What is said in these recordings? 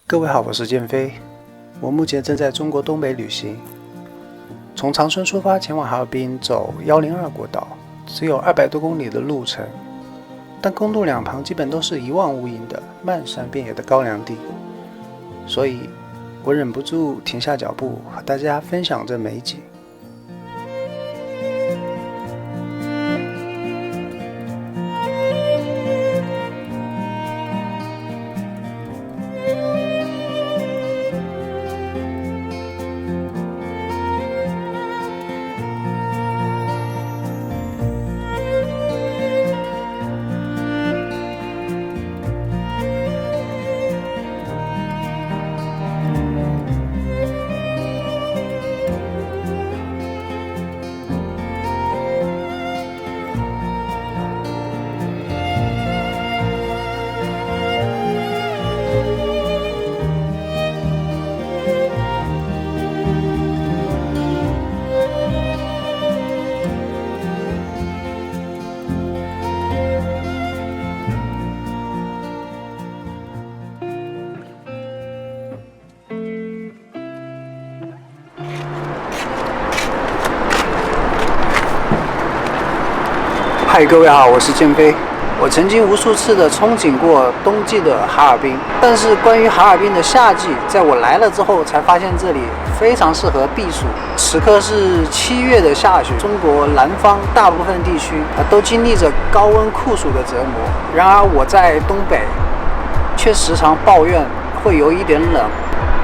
各位好，我是建飞。我目前正在中国东北旅行，从长春出发前往哈尔滨，走102国道，只有200多公里的路程，但公路两旁基本都是一望无垠的漫山遍野的高粱地，所以我忍不住停下脚步，和大家分享这美景。嗨，各位好，我是建飞。我曾经无数次的憧憬过冬季的哈尔滨，但是关于哈尔滨的夏季，在我来了之后才发现这里非常适合避暑。此刻是7月的下旬，中国南方大部分地区都经历着高温酷暑的折磨。然而我在东北却时常抱怨会有一点冷，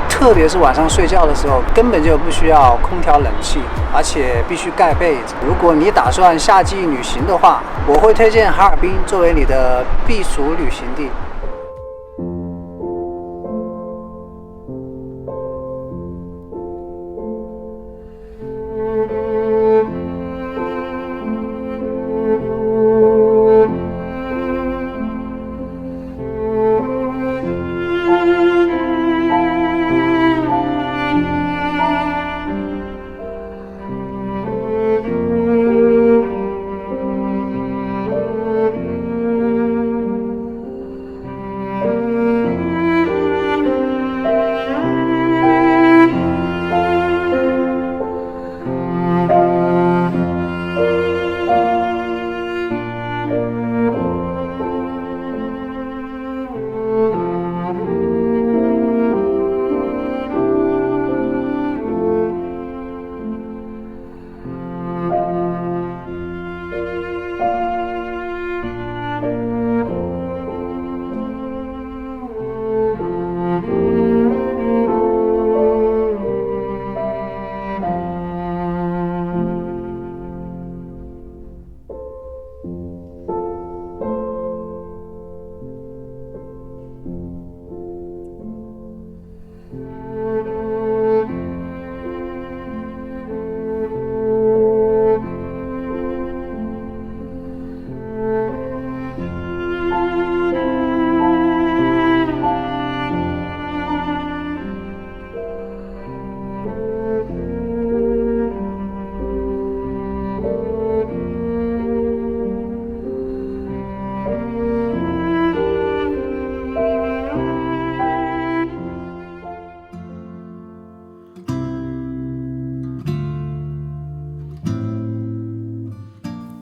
特别是晚上睡觉的时候，根本就不需要空调冷气，而且必须盖被子。如果你打算夏季旅行的话，我会推荐哈尔滨作为你的避暑旅行地。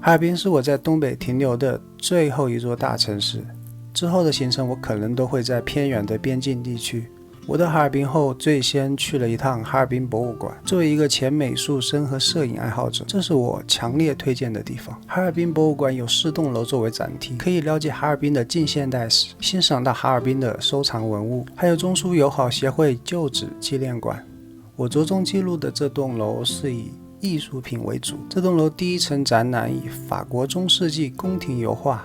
哈尔滨是我在东北停留的最后一座大城市，之后的行程我可能都会在偏远的边境地区。我到哈尔滨后，最先去了一趟哈尔滨博物馆。作为一个前美术生和摄影爱好者，这是我强烈推荐的地方。哈尔滨博物馆有4栋楼作为展厅，可以了解哈尔滨的近现代史，欣赏到哈尔滨的收藏文物，还有中苏友好协会旧址纪念馆。我着重记录的这栋楼是以艺术品为主。这栋楼第1层展览以法国中世纪宫廷油画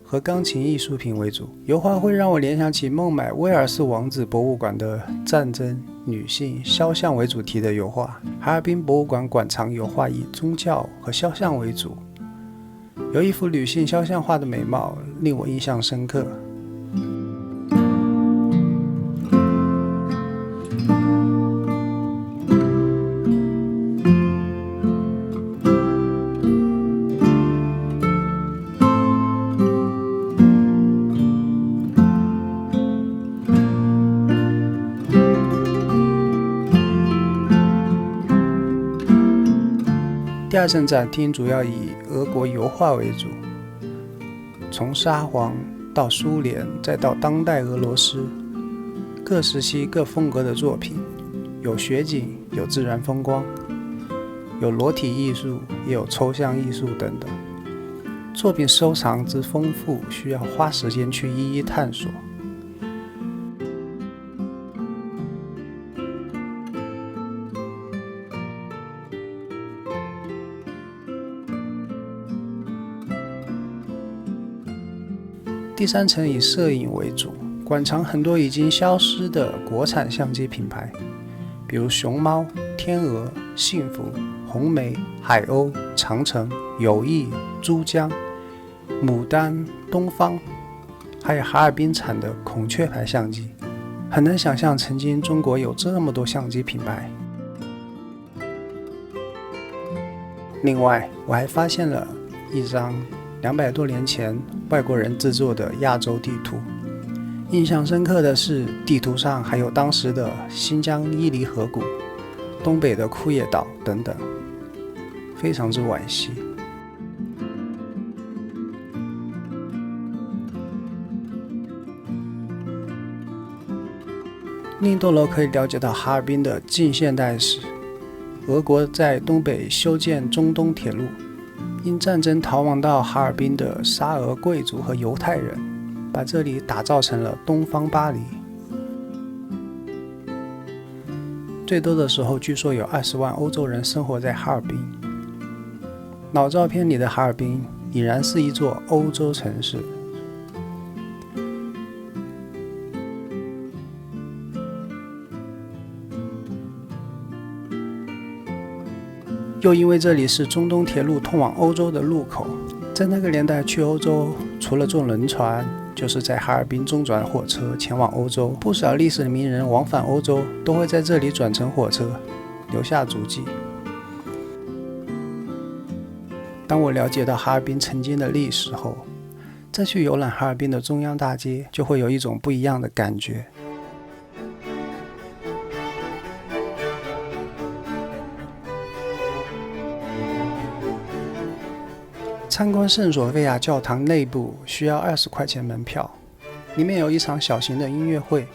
和钢琴艺术品为主。油画会让我联想起孟买威尔士王子博物馆的战争、女性、肖像为主题的油画。哈尔滨博物馆馆藏油画以宗教和肖像为主，有一幅女性肖像画的美貌令我印象深刻。第二层展厅主要以俄国油画为主，从沙皇到苏联再到当代俄罗斯，各时期各风格的作品，有雪景，有自然风光，有裸体艺术，也有抽象艺术等等。作品收藏之丰富，需要花时间去一一探索。第三层以摄影为主，馆藏很多已经消失的国产相机品牌，比如熊猫、天鹅、幸福、红梅、海鸥、长城、友谊、珠江、牡丹、东方，还有哈尔滨产的孔雀牌相机。很难想象曾经中国有这么多相机品牌。另外，我还发现了一张200多年前外国人制作的亚洲地图，印象深刻的是地图上还有当时的新疆伊犁河谷、东北的库页岛等等，非常之惋惜。另一栋楼可以了解到哈尔滨的近现代史。俄国在东北修建中东铁路，因战争逃亡到哈尔滨的沙俄贵族和犹太人，把这里打造成了东方巴黎。最多的时候，据说有20万欧洲人生活在哈尔滨。老照片里的哈尔滨已然是一座欧洲城市。又因为这里是中东铁路通往欧洲的路口，在那个年代去欧洲，除了坐轮船，就是在哈尔滨中转火车前往欧洲。不少历史名人往返欧洲都会在这里转乘火车，留下足迹。当我了解到哈尔滨曾经的历史后，再去游览哈尔滨的中央大街，就会有一种不一样的感觉。参观圣索菲亚教堂内部需要20块钱门票，里面有一场小型的音乐会。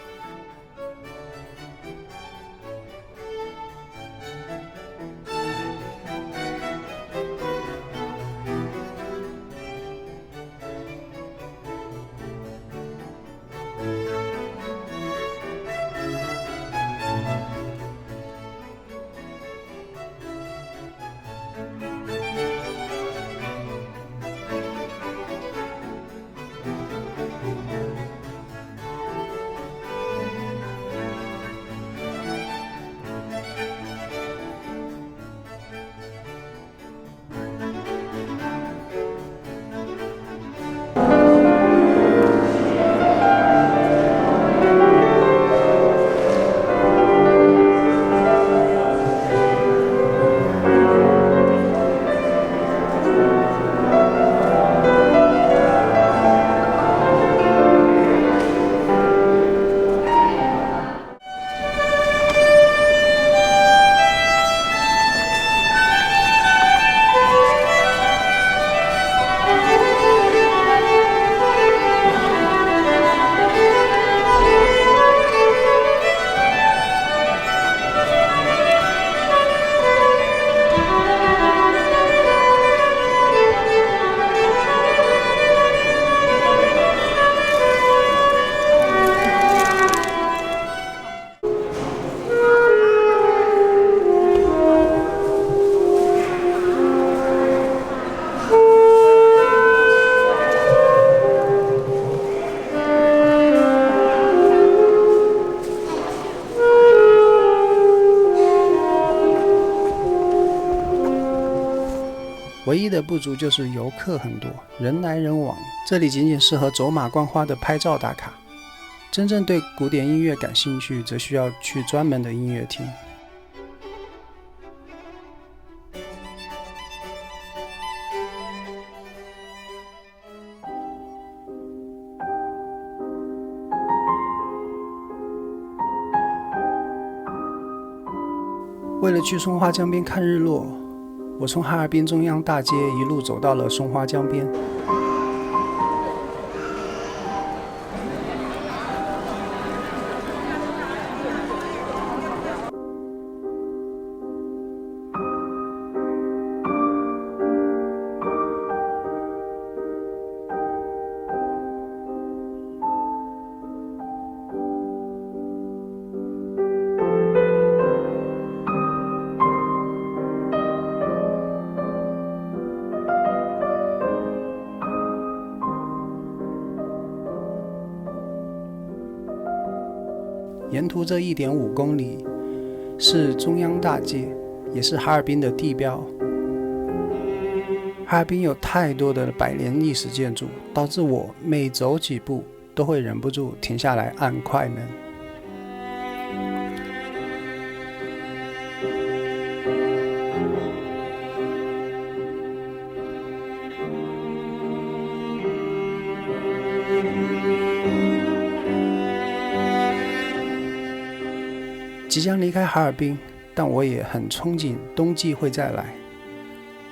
唯一的不足就是游客很多，人来人往，这里仅仅适合走马观花的拍照打卡。真正对古典音乐感兴趣，则需要去专门的音乐厅。为了去松花江边看日落，我从哈尔滨中央大街一路走到了松花江边。沿途这1.5公里是中央大街，也是哈尔滨的地标。哈尔滨有太多的百年历史建筑，导致我每走几步都会忍不住停下来按快门。即将离开哈尔滨，但我也很憧憬冬季会再来。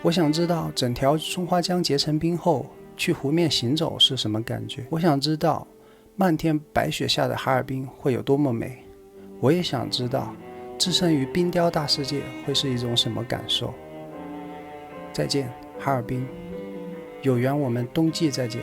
我想知道整条松花江结成冰后，去湖面行走是什么感觉。我想知道漫天白雪下的哈尔滨会有多么美。我也想知道置身于冰雕大世界会是一种什么感受。再见，哈尔滨，有缘我们冬季再见。